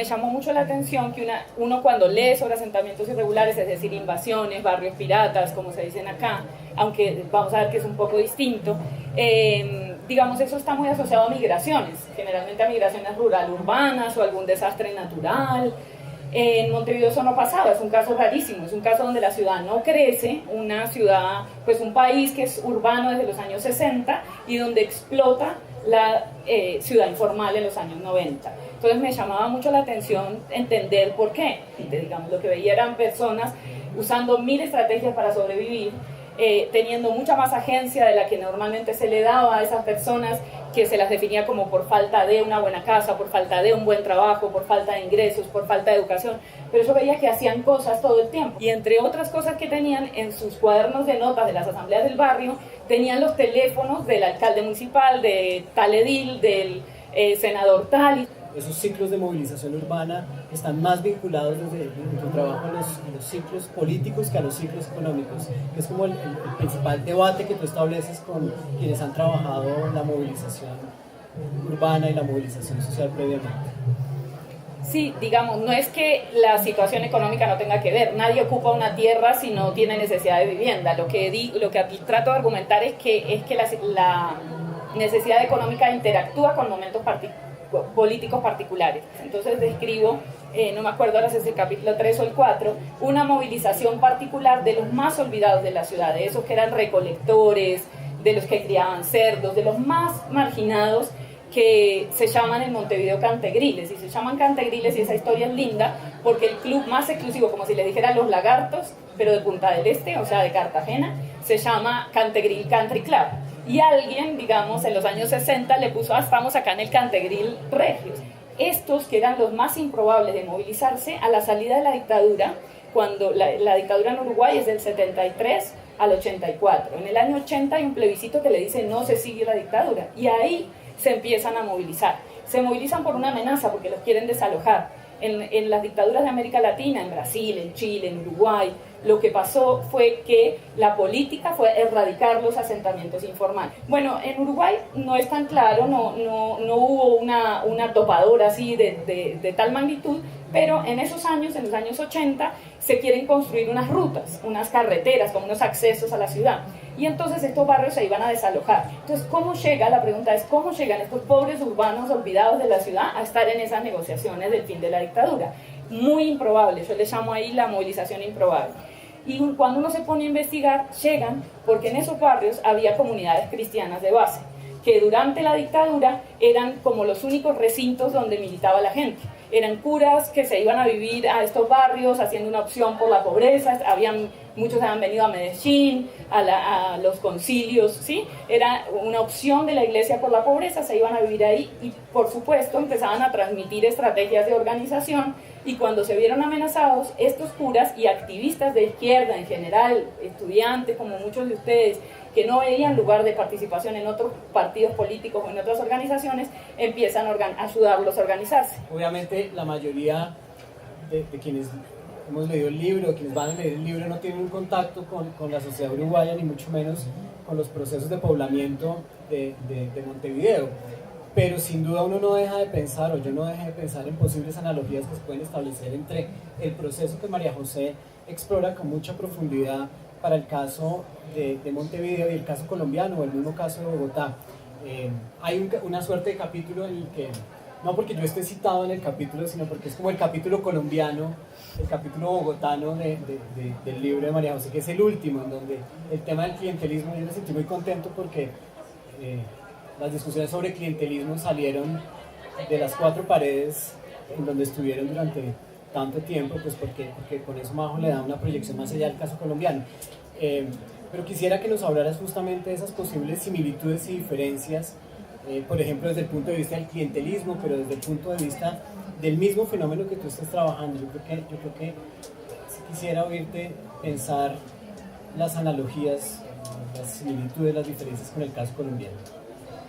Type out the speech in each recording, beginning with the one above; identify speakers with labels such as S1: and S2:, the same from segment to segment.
S1: Me llamó mucho la atención que uno cuando lee sobre asentamientos irregulares, es decir, invasiones, barrios piratas, como se dicen acá, aunque vamos a ver que es un poco distinto, digamos, eso está muy asociado a migraciones, generalmente a migraciones rural-urbanas o algún desastre natural. En Montevideo eso no pasaba, es un caso rarísimo, es un caso donde la ciudad no crece, una ciudad, pues un país que es urbano desde los años 60 y donde explota la ciudad informal en los años 90. Entonces me llamaba mucho la atención entender por qué. Digamos, lo que veía eran personas usando 1000 estrategias para sobrevivir, teniendo mucha más agencia de la que normalmente se le daba a esas personas, que se las definía como por falta de una buena casa, por falta de un buen trabajo, por falta de ingresos, por falta de educación, pero yo veía que hacían cosas todo el tiempo. Y entre otras cosas que tenían en sus cuadernos de notas de las asambleas del barrio, tenían los teléfonos del alcalde municipal, de tal edil, del senador tal.
S2: Esos ciclos de movilización urbana están más vinculados desde tu trabajo a los ciclos políticos que a los ciclos económicos. Es como el principal debate que tú estableces con quienes han trabajado la movilización urbana y la movilización social previamente.
S1: Sí, digamos, no es que la situación económica no tenga que ver, nadie ocupa una tierra si no tiene necesidad de vivienda. Lo que aquí trato de argumentar es que la necesidad económica interactúa con momentos políticos particulares. Entonces describo, no me acuerdo ahora si es el capítulo 3 o el 4, una movilización particular de los más olvidados de la ciudad, de esos que eran recolectores, de los que criaban cerdos, de los más marginados, que se llaman en Montevideo cantegriles, y se llaman cantegriles, y esa historia es linda, porque el club más exclusivo, como si les dijera Los Lagartos, pero de Punta del Este, o sea, de Cartagena, se llama Cantegril Country Club. Y alguien, digamos, en los años 60 le puso, estamos acá en el Cantegril Regios. Estos, que eran los más improbables de movilizarse, a la salida de la dictadura, cuando la dictadura en Uruguay es del 73 al 84. En el año 80 hay un plebiscito que le dice no se sigue la dictadura, y ahí se empiezan a movilizar. Se movilizan por una amenaza, porque los quieren desalojar. En las dictaduras de América Latina, en Brasil, en Chile, en Uruguay, lo que pasó fue que la política fue erradicar los asentamientos informales. Bueno, en Uruguay no es tan claro, no hubo una topadora así de tal magnitud, pero en esos años, en los años 80, se quieren construir unas rutas, unas carreteras, como unos accesos a la ciudad. Y entonces estos barrios se iban a desalojar. Entonces, la pregunta es, ¿cómo llegan estos pobres urbanos olvidados de la ciudad a estar en esas negociaciones del fin de la dictadura? Muy improbable, yo le llamo ahí la movilización improbable. Y cuando uno se pone a investigar, llegan porque en esos barrios había comunidades cristianas de base, que durante la dictadura eran como los únicos recintos donde militaba la gente. Eran curas que se iban a vivir a estos barrios haciendo una opción por la pobreza, muchos habían venido a Medellín, a los concilios, ¿sí? Era una opción de la iglesia por la pobreza, se iban a vivir ahí y por supuesto empezaban a transmitir estrategias de organización, y cuando se vieron amenazados, estos curas y activistas de izquierda en general, estudiantes como muchos de ustedes, que no veían lugar de participación en otros partidos políticos o en otras organizaciones, empiezan a ayudarlos a organizarse.
S2: Obviamente la mayoría de quienes hemos leído el libro, quienes van a leer el libro, no tienen un contacto con la sociedad uruguaya, ni mucho menos con los procesos de poblamiento de Montevideo. Pero sin duda uno no deja de pensar, o yo no dejé de pensar en posibles analogías que se pueden establecer entre el proceso que María José explora con mucha profundidad para el caso de Montevideo y el caso colombiano, o el mismo caso de Bogotá. Hay una suerte de capítulo en el que, no porque yo esté citado en el capítulo, sino porque es como el capítulo colombiano, el capítulo bogotano del libro de María José, que es el último, en donde el tema del clientelismo, yo me sentí muy contento porque las discusiones sobre clientelismo salieron de las 4 paredes en donde estuvieron durante tanto tiempo, pues porque con eso Majo le da una proyección más allá del caso colombiano. Pero quisiera que nos hablaras justamente de esas posibles similitudes y diferencias, por ejemplo desde el punto de vista del clientelismo, pero desde el punto de vista del mismo fenómeno que tú estás trabajando. Yo creo que quisiera oírte pensar las analogías, las similitudes, las diferencias con el caso colombiano.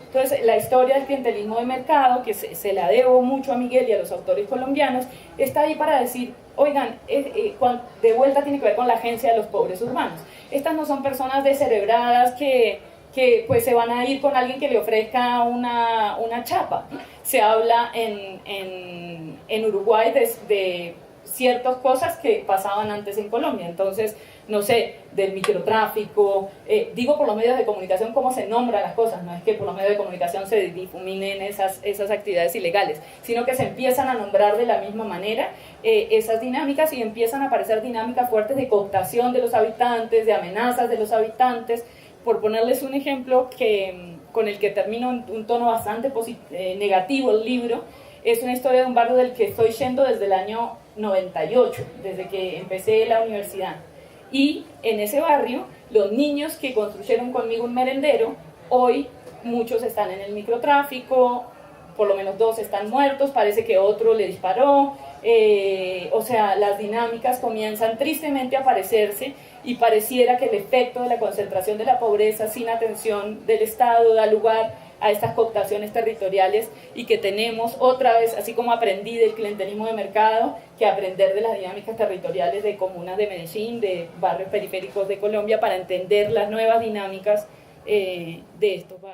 S1: Entonces, la historia del clientelismo de mercado, que se la debo mucho a Miguel y a los autores colombianos, está ahí para decir, oigan, de vuelta tiene que ver con la agencia de los pobres urbanos. Estas no son personas descerebradas que que pues se van a ir con alguien que le ofrezca una chapa. Se habla en Uruguay de ciertas cosas que pasaban antes en Colombia, entonces, no sé, del microtráfico, digo por los medios de comunicación cómo se nombran las cosas, no es que por los medios de comunicación se difuminen esas actividades ilegales, sino que se empiezan a nombrar de la misma manera esas dinámicas y empiezan a aparecer dinámicas fuertes de cooptación de los habitantes, de amenazas de los habitantes. Por ponerles un ejemplo con el que termino en un tono bastante negativo el libro, es una historia de un barrio del que estoy yendo desde el año 98, desde que empecé la universidad. Y en ese barrio, los niños que construyeron conmigo un merendero, hoy muchos están en el microtráfico, por lo menos 2 están muertos, parece que otro le disparó, o sea, las dinámicas comienzan tristemente a aparecerse y pareciera que el efecto de la concentración de la pobreza sin atención del Estado da lugar a estas cooptaciones territoriales y que tenemos otra vez, así como aprendí del clientelismo de mercado, que aprender de las dinámicas territoriales de comunas de Medellín, de barrios periféricos de Colombia, para entender las nuevas dinámicas de estos barrios.